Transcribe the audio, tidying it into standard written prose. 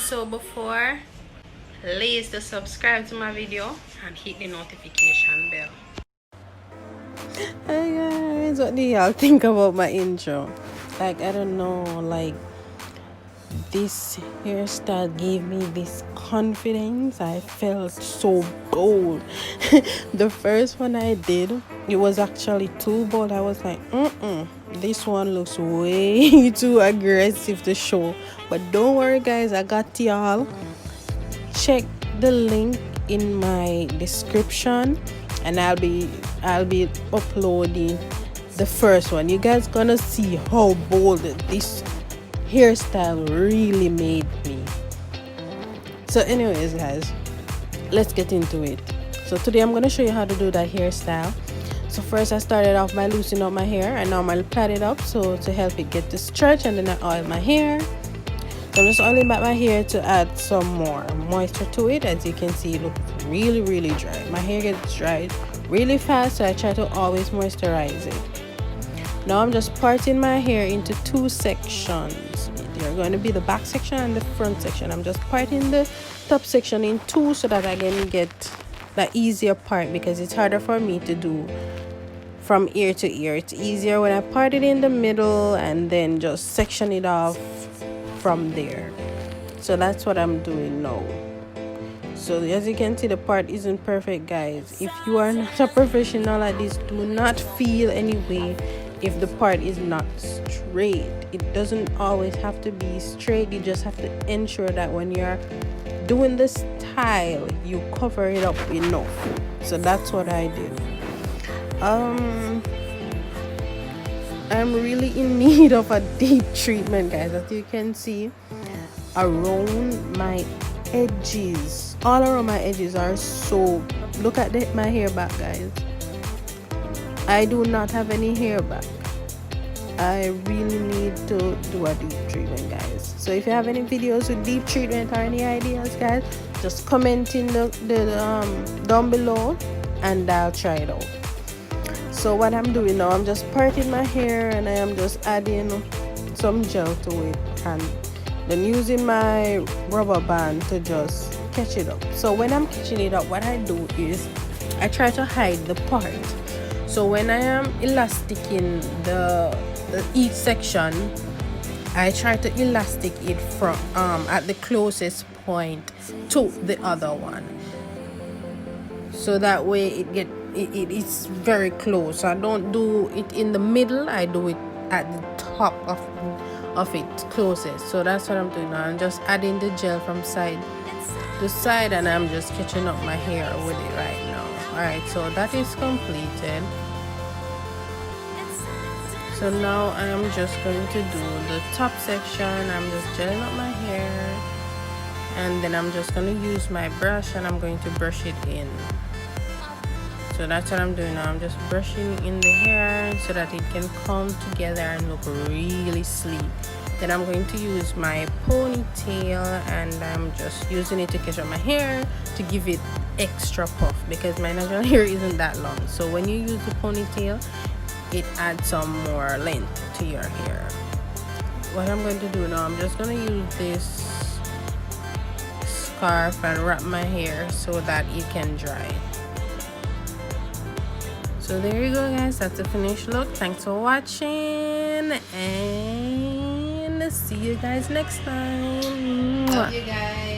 So before, please to subscribe to my video and hit the notification bell. Hey guys, what do y'all think about my intro? Like, I don't know, like, this hairstyle gave me this confidence. I felt so bold. The first one I did, it was actually too bold. I was like, this one looks way too aggressive to show. But don't worry guys, I got y'all. Check the link in my description and I'll be uploading the first one. You guys gonna see how bold this hairstyle really made me. So anyways guys, let's get into it. So today I'm gonna show you how to do that hairstyle. So first I started off by loosening up my hair. I normally plait it up so to help it get to stretch, and then I oil my hair. So I'm just oiling back my hair to add some more moisture to it. As you can see, it looks really dry. My hair gets dried really fast, so I try to always moisturize it. Now I'm just parting my hair into two sections. They're going to be the back section and the front section. I'm just parting the top section in two so that I can get the easier part, because it's harder for me to do from ear to ear. It's easier when I part it in the middle and then just section it off from there. So that's what I'm doing now. So as you can see, the part isn't perfect guys. If you are not a professional at this, do not feel any way if the part is not straight. It doesn't always have to be straight. You just have to ensure that when you're doing the style, you cover it up enough. So that's what I did. I'm really in need of a deep treatment guys. As you can see, around my edges, all around my edges are so, look at my hair back guys. I do not have any hair back. I really need to do a deep treatment guys. So if you have any videos with deep treatment or any ideas guys, just comment in the down below and I'll try it out. So what I'm doing now, I'm just parting my hair and I am just adding some gel to it and then using my rubber band to just catch it up. So when I'm catching it up, what I do is I try to hide the part. So when I am elasticing each section, I try to elastic it from at the closest point to the other one, so that way it's very close. So I don't do it in the middle, I do it at the top of it closest. So that's what I'm doing now. I'm just adding the gel from side to side and I'm just catching up my hair with it right now. Alright, so that is completed. So now I am just going to do the top section. I'm just gelling up my hair and then I'm just going to use my brush and I'm going to brush it in. So that's what I'm doing now. I'm just brushing in the hair so that it can come together and look really sleek. Then I'm going to use my ponytail and I'm just using it to catch up my hair to give it extra puff, because my natural hair isn't that long. So when you use the ponytail, it adds some more length to your hair. What I'm going to do now, I'm just going to use this scarf and wrap my hair so that it can dry. So there you go guys, that's the finished look. Thanks for watching and see you guys next time. Love you guys.